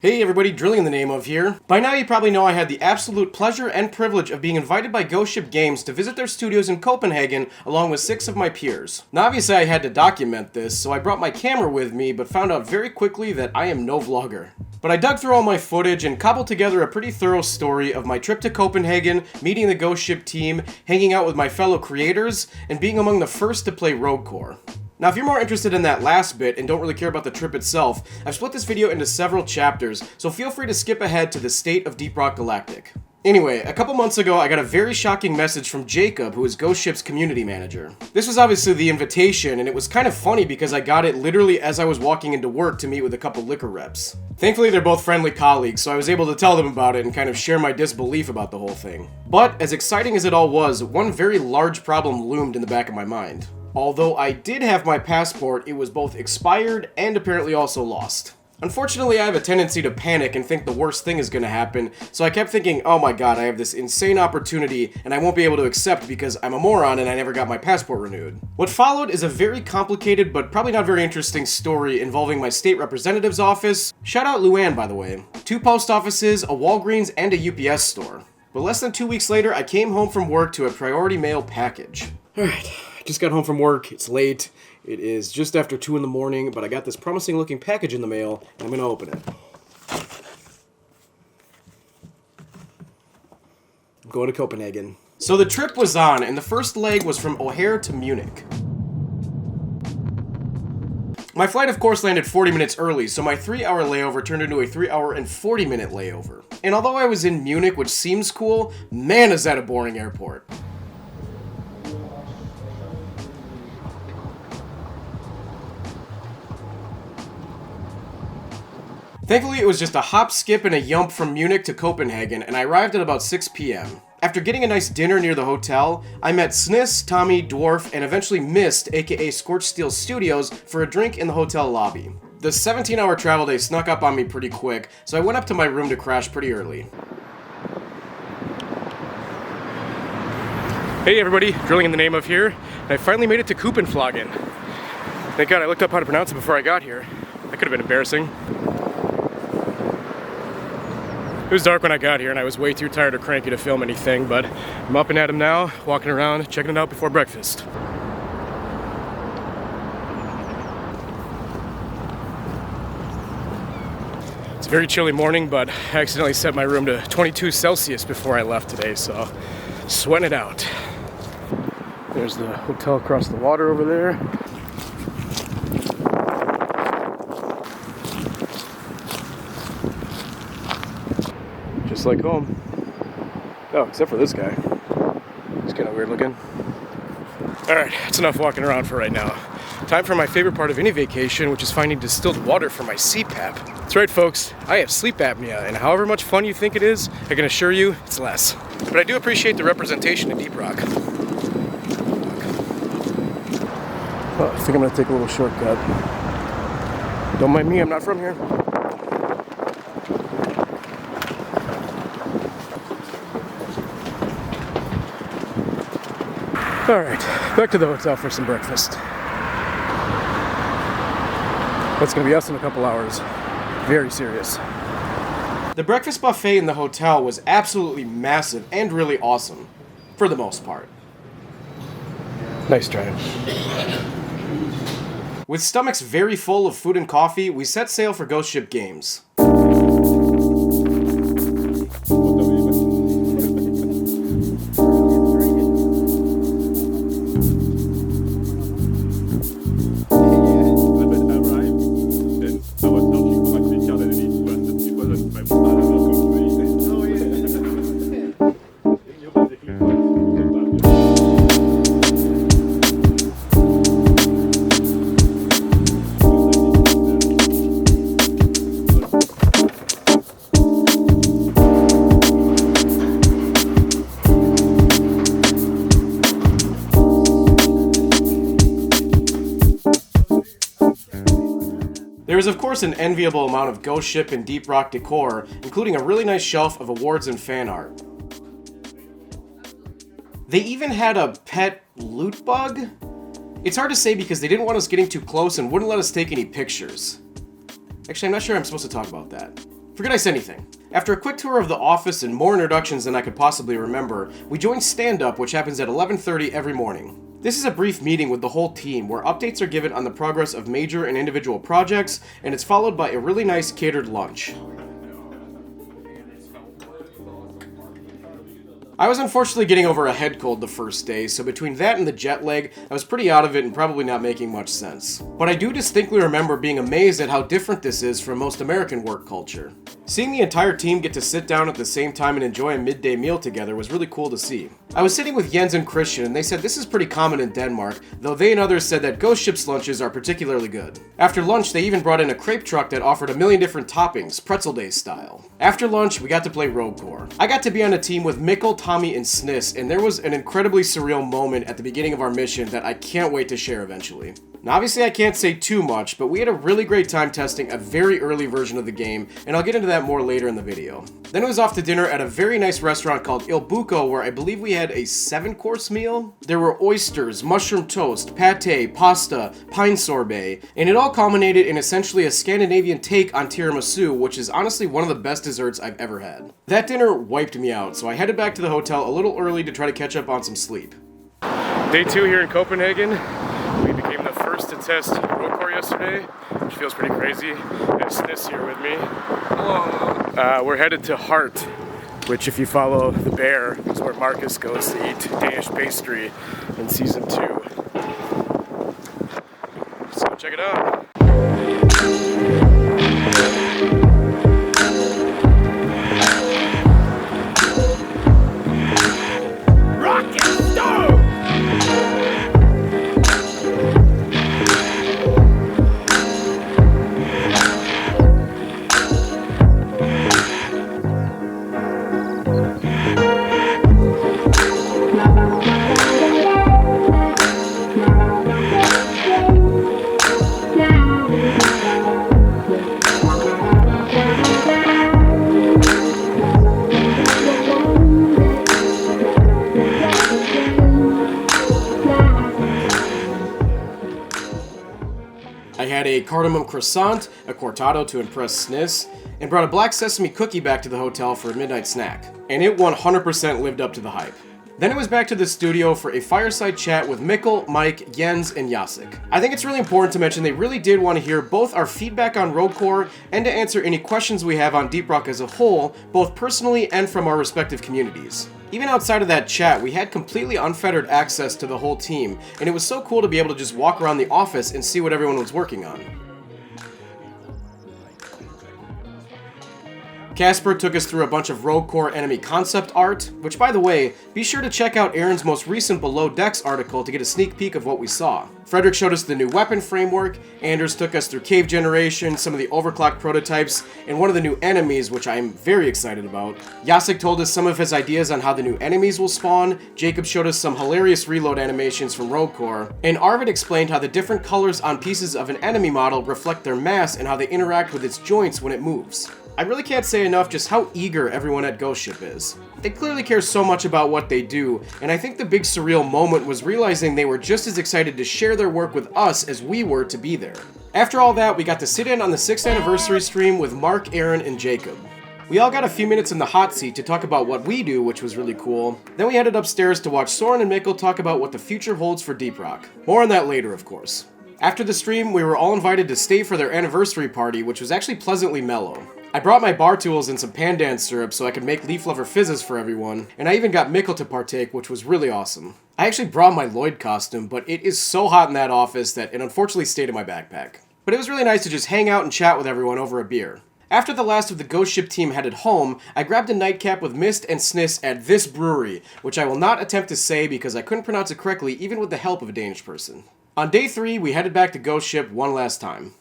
Hey everybody, Drilling in the Name of here. By now you probably know I had the absolute pleasure and privilege of being invited by Ghost Ship Games to visit their studios in Copenhagen along with 6 of my peers. Now obviously I had to document this, so I brought my camera with me, but found out very quickly that I am no vlogger. But I dug through all my footage and cobbled together a pretty thorough story of my trip to Copenhagen, meeting the Ghost Ship team, hanging out with my fellow creators, and being among the first to play Rogue Core. Now, if you're more interested in that last bit and don't really care about the trip itself, I've split this video into several chapters, so feel free to skip ahead to the state of Deep Rock Galactic. Anyway, a couple months ago, I got a very shocking message from Jacob, who is Ghost Ship's community manager. This was obviously the invitation, and it was kind of funny because I got it literally as I was walking into work to meet with a couple liquor reps. Thankfully, they're both friendly colleagues, so I was able to tell them about it and kind of share my disbelief about the whole thing. But, as exciting as it all was, one very large problem loomed in the back of my mind. Although I did have my passport, it was both expired and apparently also lost. Unfortunately, I have a tendency to panic and think the worst thing is going to happen, so I kept thinking, oh my god, I have this insane opportunity and I won't be able to accept because I'm a moron and I never got my passport renewed. What followed is a very complicated but probably not very interesting story involving my state representative's office, shout out Luann by the way, 2 post offices, a Walgreens, and a UPS store. But less than 2 weeks later, I came home from work to a priority mail package. Alright. Just got home from work, it's late, it is just after 2 in the morning, but I got this promising looking package in the mail, and I'm gonna open it. I'm going to Copenhagen. So the trip was on, and the first leg was from O'Hare to Munich. My flight of course landed 40 minutes early, so my 3-hour layover turned into a 3-hour and 40-minute layover. And although I was in Munich, which seems cool, man is that a boring airport. Thankfully, it was just a hop, skip, and a yump from Munich to Copenhagen, and I arrived at about 6 p.m. After getting a nice dinner near the hotel, I met Sniss, Tommy, Dwarf, and eventually Mist, aka Scorched Steel Studios, for a drink in the hotel lobby. The 17-hour travel day snuck up on me pretty quick, so I went up to my room to crash pretty early. Hey everybody, Drilling in the Name of here, and I finally made it to Copenhagen. Thank God I looked up how to pronounce it before I got here. That could have been embarrassing. It was dark when I got here and I was way too tired or cranky to film anything, but I'm up and at 'em now, walking around, checking it out before breakfast. It's a very chilly morning, but I accidentally set my room to 22 Celsius before I left today, so sweating it out. There's the hotel across the water over there. Just like home. Oh, except for this guy. He's kind of weird looking. Alright, that's enough walking around for right now. Time for my favorite part of any vacation, which is finding distilled water for my CPAP. That's right, folks. I have sleep apnea, and however much fun you think it is, I can assure you, it's less. But I do appreciate the representation in Deep Rock. Oh, I think I'm going to take a little shortcut. Don't mind me, I'm not from here. Alright, back to the hotel for some breakfast. That's gonna be us in a couple hours. Very serious. The breakfast buffet in the hotel was absolutely massive and really awesome. For the most part. Nice try. With stomachs very full of food and coffee, we set sail for Ghost Ship Games. There is of course an enviable amount of Ghost Ship and Deep Rock decor, including a really nice shelf of awards and fan art. They even had a pet loot bug? It's hard to say because they didn't want us getting too close and wouldn't let us take any pictures. Actually, I'm not sure I'm supposed to talk about that. Forget I said anything. After a quick tour of the office and more introductions than I could possibly remember, we joined stand-up, which happens at 11:30 every morning. This is a brief meeting with the whole team where updates are given on the progress of major and individual projects, and it's followed by a really nice catered lunch. I was unfortunately getting over a head cold the first day, so between that and the jet lag, I was pretty out of it and probably not making much sense. But I do distinctly remember being amazed at how different this is from most American work culture. Seeing the entire team get to sit down at the same time and enjoy a midday meal together was really cool to see. I was sitting with Jens and Christian, and they said this is pretty common in Denmark, though they and others said that Ghost Ship's lunches are particularly good. After lunch, they even brought in a crepe truck that offered a million different toppings, pretzel day style. After lunch, we got to play Rogue Corps. I got to be on a team with Mikkel, Tommy, and Sniss, and there was an incredibly surreal moment at the beginning of our mission that I can't wait to share eventually. Now obviously I can't say too much, but we had a really great time testing a very early version of the game, and I'll get into that more later in the video. Then it was off to dinner at a very nice restaurant called Il Buco, where I believe we had a 7-course meal. There were oysters, mushroom toast, pate, pasta, pine sorbet, and it all culminated in essentially a Scandinavian take on tiramisu, which is honestly one of the best desserts I've ever had. That dinner wiped me out, so I headed back to the hotel a little early to try to catch up on some sleep. Day 2 here in Copenhagen. We became the first to test Rogue Corps yesterday, which feels pretty crazy. I have Sniss here with me. Hello. We're headed to Hart, which if you follow the bear, is where Marcus goes to eat Danish pastry in season 2. Let's go check it out. I had a cardamom croissant, a cortado to impress Sniss, and brought a black sesame cookie back to the hotel for a midnight snack. And it 100% lived up to the hype. Then it was back to the studio for a fireside chat with Mikkel, Mike, Jens, and Jacek. I think it's really important to mention they really did want to hear both our feedback on Rogue Corps and to answer any questions we have on Deep Rock as a whole, both personally and from our respective communities. Even outside of that chat, we had completely unfettered access to the whole team, and it was so cool to be able to just walk around the office and see what everyone was working on. Casper took us through a bunch of Rogue Corps enemy concept art, which by the way, be sure to check out Aaron's most recent Below Decks article to get a sneak peek of what we saw. Frederick showed us the new weapon framework, Anders took us through cave generation, some of the overclock prototypes, and one of the new enemies, which I am very excited about. Jacek told us some of his ideas on how the new enemies will spawn, Jacob showed us some hilarious reload animations from Rogue Corps, and Arvid explained how the different colors on pieces of an enemy model reflect their mass and how they interact with its joints when it moves. I really can't say enough just how eager everyone at Ghost Ship is. They clearly care so much about what they do, and I think the big surreal moment was realizing they were just as excited to share their work with us as we were to be there. After all that, we got to sit in on the 6th anniversary stream with Mark, Aaron, and Jacob. We all got a few minutes in the hot seat to talk about what we do, which was really cool. Then we headed upstairs to watch Soren and Mikkel talk about what the future holds for Deep Rock. More on that later, of course. After the stream, we were all invited to stay for their anniversary party, which was actually pleasantly mellow. I brought my bar tools and some pandan syrup so I could make leaf lover fizzes for everyone, and I even got Mikkel to partake, which was really awesome. I actually brought my Lloyd costume, but it is so hot in that office that it unfortunately stayed in my backpack. But it was really nice to just hang out and chat with everyone over a beer. After the last of the Ghost Ship team headed home, I grabbed a nightcap with Mist and Sniss at this brewery, which I will not attempt to say because I couldn't pronounce it correctly even with the help of a Danish person. On day 3, we headed back to Ghost Ship one last time.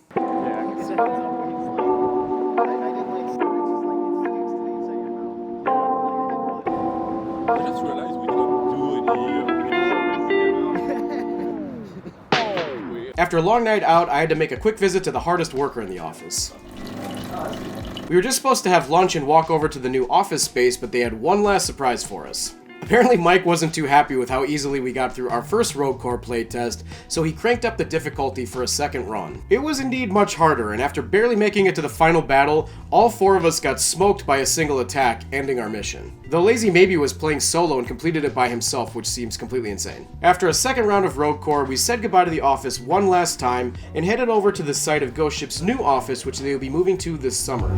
After a long night out, I had to make a quick visit to the hardest worker in the office. We were just supposed to have lunch and walk over to the new office space, but they had one last surprise for us. Apparently Mike wasn't too happy with how easily we got through our first Rogue Core playtest, so he cranked up the difficulty for a second run. It was indeed much harder, and after barely making it to the final battle, all 4 of us got smoked by a single attack, ending our mission. Though LazyMaybe was playing solo and completed it by himself, which seems completely insane. After a second round of Rogue Core, we said goodbye to the office one last time, and headed over to the site of Ghost Ship's new office, which they will be moving to this summer.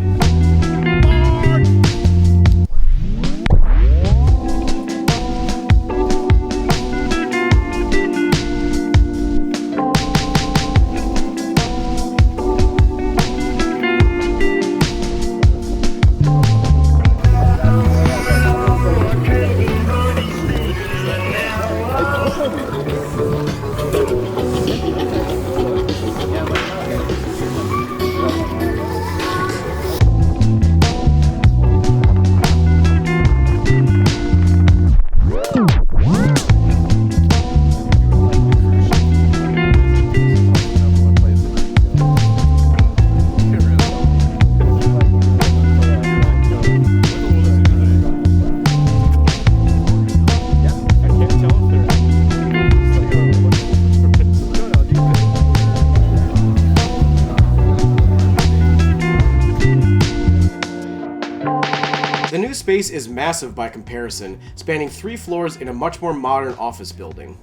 The new space is massive by comparison, spanning 3 floors in a much more modern office building.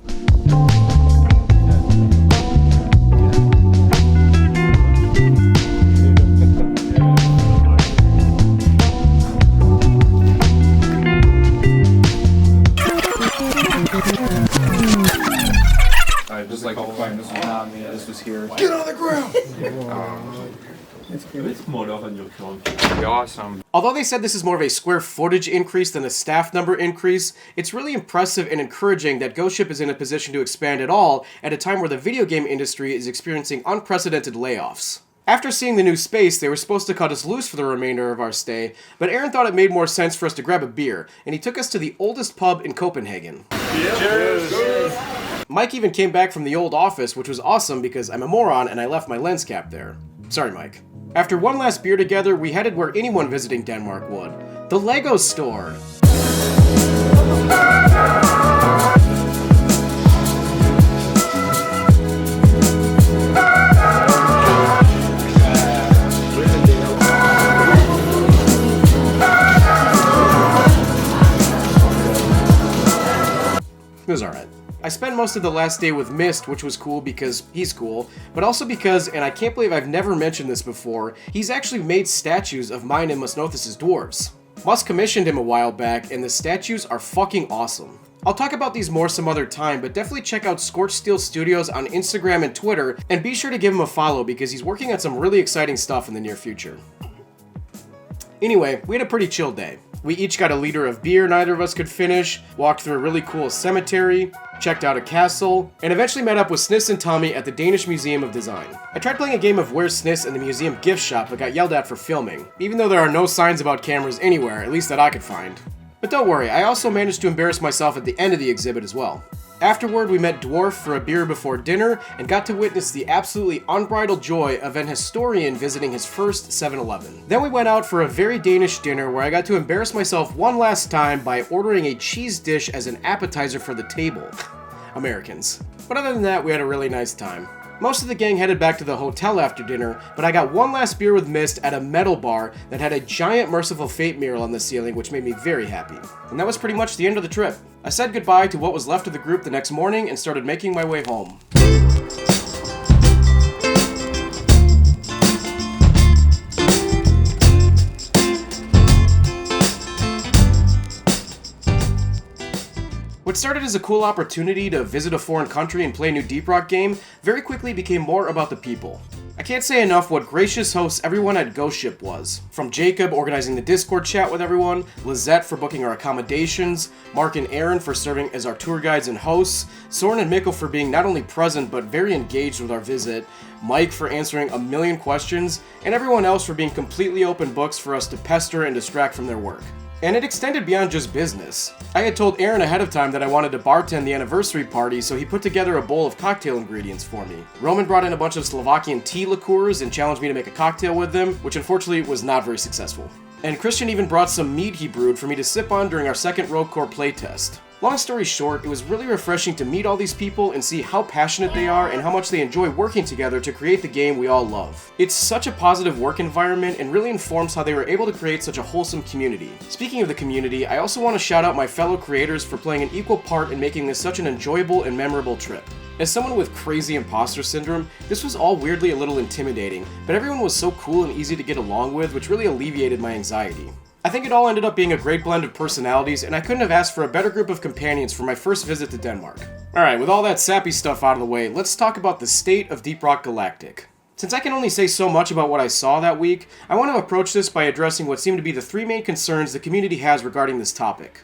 I just like to find this was not me, this was here. Get on the ground! Awesome. Although they said this is more of a square footage increase than a staff number increase, it's really impressive and encouraging that Ghost Ship is in a position to expand at all at a time where the video game industry is experiencing unprecedented layoffs. After seeing the new space, they were supposed to cut us loose for the remainder of our stay, but Aaron thought it made more sense for us to grab a beer, and he took us to the oldest pub in Copenhagen. Cheers! Mike even came back from the old office, which was awesome because I'm a moron and I left my lens cap there. Sorry, Mike. After one last beer together, we headed where anyone visiting Denmark would. The Lego store! It was alright. I spent most of the last day with Mist, which was cool because he's cool, but also because, and I can't believe I've never mentioned this before, he's actually made statues of mine and Musnothus' dwarves. Mus commissioned him a while back, and the statues are fucking awesome. I'll talk about these more some other time, but definitely check out Scorched Steel Studios on Instagram and Twitter, and be sure to give him a follow because he's working on some really exciting stuff in the near future. Anyway, we had a pretty chill day. We each got a liter of beer neither of us could finish, walked through a really cool cemetery, checked out a castle, and eventually met up with Sniss and Tommy at the Danish Museum of Design. I tried playing a game of Where's Sniss in the museum gift shop but got yelled at for filming, even though there are no signs about cameras anywhere, at least that I could find. But don't worry, I also managed to embarrass myself at the end of the exhibit as well. Afterward, we met Dwarf for a beer before dinner and got to witness the absolutely unbridled joy of an historian visiting his first 7-Eleven. Then we went out for a very Danish dinner where I got to embarrass myself one last time by ordering a cheese dish as an appetizer for the table. Americans. But other than that, we had a really nice time. Most of the gang headed back to the hotel after dinner, but I got one last beer with Mist at a metal bar that had a giant Merciful Fate mural on the ceiling, which made me very happy. And that was pretty much the end of the trip. I said goodbye to what was left of the group the next morning and started making my way home. What started as a cool opportunity to visit a foreign country and play a new Deep Rock game very quickly became more about the people. I can't say enough what gracious hosts everyone at Ghost Ship was. From Jacob organizing the Discord chat with everyone, Lizette for booking our accommodations, Mark and Aaron for serving as our tour guides and hosts, Soren and Mikkel for being not only present but very engaged with our visit, Mike for answering a million questions, and everyone else for being completely open books for us to pester and distract from their work. And it extended beyond just business. I had told Aaron ahead of time that I wanted to bartend the anniversary party, so he put together a bowl of cocktail ingredients for me. Roman brought in a bunch of Slovakian tea liqueurs and challenged me to make a cocktail with them, which unfortunately was not very successful. And Christian even brought some mead he brewed for me to sip on during our second Rogue Core playtest. Long story short, it was really refreshing to meet all these people and see how passionate they are and how much they enjoy working together to create the game we all love. It's such a positive work environment and really informs how they were able to create such a wholesome community. Speaking of the community, I also want to shout out my fellow creators for playing an equal part in making this such an enjoyable and memorable trip. As someone with crazy imposter syndrome, this was all weirdly a little intimidating, but everyone was so cool and easy to get along with, which really alleviated my anxiety. I think it all ended up being a great blend of personalities, and I couldn't have asked for a better group of companions for my first visit to Denmark. Alright, with all that sappy stuff out of the way, let's talk about the state of Deep Rock Galactic. Since I can only say so much about what I saw that week, I want to approach this by addressing what seem to be the three main concerns the community has regarding this topic.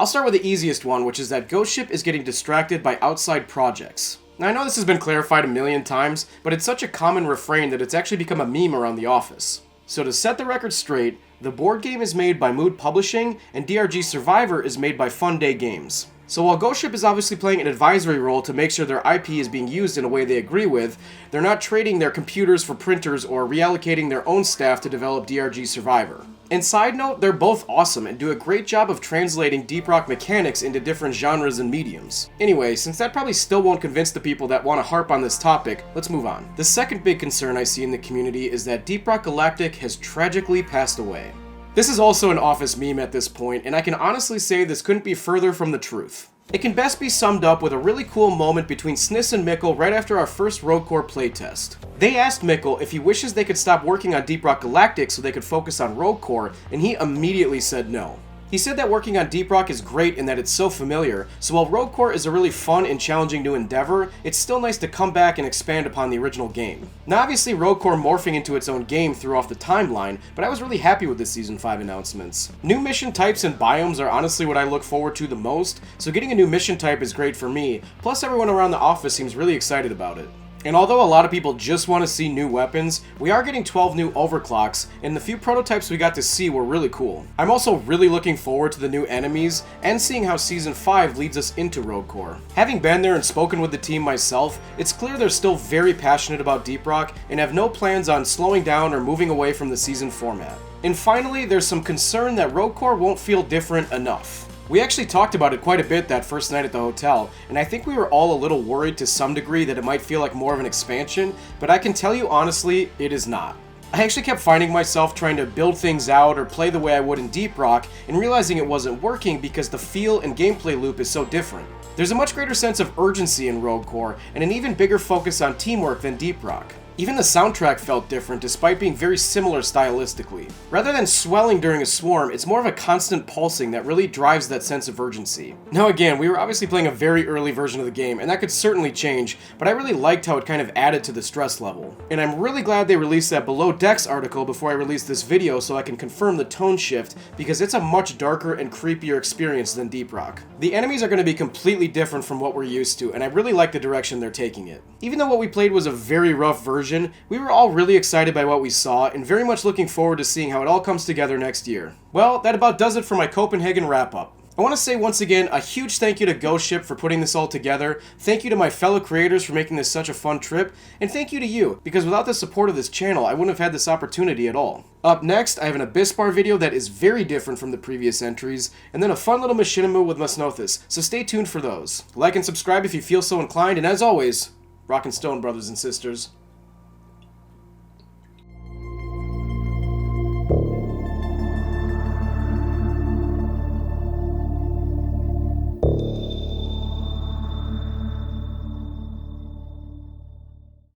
I'll start with the easiest one, which is that Ghost Ship is getting distracted by outside projects. Now I know this has been clarified a million times, but it's such a common refrain that it's actually become a meme around the office. So to set the record straight, the board game is made by Mood Publishing, and DRG Survivor is made by Fun Day Games. So while Ghost Ship is obviously playing an advisory role to make sure their IP is being used in a way they agree with, they're not trading their computers for printers or reallocating their own staff to develop DRG Survivor. And side note, they're both awesome and do a great job of translating Deep Rock mechanics into different genres and mediums. Anyway, since that probably still won't convince the people that want to harp on this topic, let's move on. The second big concern I see in the community is that Deep Rock Galactic has tragically passed away. This is also an office meme at this point, and I can honestly say this couldn't be further from the truth. It can best be summed up with a really cool moment between Sniss and Mikkel right after our first Rogue Core playtest. They asked Mikkel if he wishes they could stop working on Deep Rock Galactic so they could focus on Rogue Core, and he immediately said no. He said that working on Deep Rock is great in that it's so familiar, so while Rogue Core is a really fun and challenging new endeavor, it's still nice to come back and expand upon the original game. Now obviously Rogue Core morphing into its own game threw off the timeline, but I was really happy with the Season 5 announcements. New mission types and biomes are honestly what I look forward to the most, so getting a new mission type is great for me, plus everyone around the office seems really excited about it. And although a lot of people just want to see new weapons, we are getting 12 new overclocks, and the few prototypes we got to see were really cool. I'm also really looking forward to the new enemies, and seeing how Season 5 leads us into Rogue Core. Having been there and spoken with the team myself, it's clear they're still very passionate about Deep Rock, and have no plans on slowing down or moving away from the season format. And finally, there's some concern that Rogue Core won't feel different enough. We actually talked about it quite a bit that first night at the hotel, and I think we were all a little worried to some degree that it might feel like more of an expansion, but I can tell you honestly, it is not. I actually kept finding myself trying to build things out or play the way I would in Deep Rock, and realizing it wasn't working because the feel and gameplay loop is so different. There's a much greater sense of urgency in Rogue Core, and an even bigger focus on teamwork than Deep Rock. Even the soundtrack felt different despite being very similar stylistically. Rather than swelling during a swarm, it's more of a constant pulsing that really drives that sense of urgency. Now again, we were obviously playing a very early version of the game, and that could certainly change, but I really liked how it kind of added to the stress level. And I'm really glad they released that Below Decks article before I released this video so I can confirm the tone shift, because it's a much darker and creepier experience than Deep Rock. The enemies are going to be completely different from what we're used to, and I really like the direction they're taking it. Even though what we played was a very rough version, we were all really excited by what we saw and very much looking forward to seeing how it all comes together next year. Well, that about does it for my Copenhagen wrap-up. I want to say once again a huge thank you to Ghost Ship for putting this all together, thank you to my fellow creators for making this such a fun trip, and thank you to you, because without the support of this channel I wouldn't have had this opportunity at all. Up next, I have an Abyss Bar video that is very different from the previous entries, and then a fun little machinima with Masnothis, so stay tuned for those. Like and subscribe if you feel so inclined, and as always, rock and stone, brothers and sisters.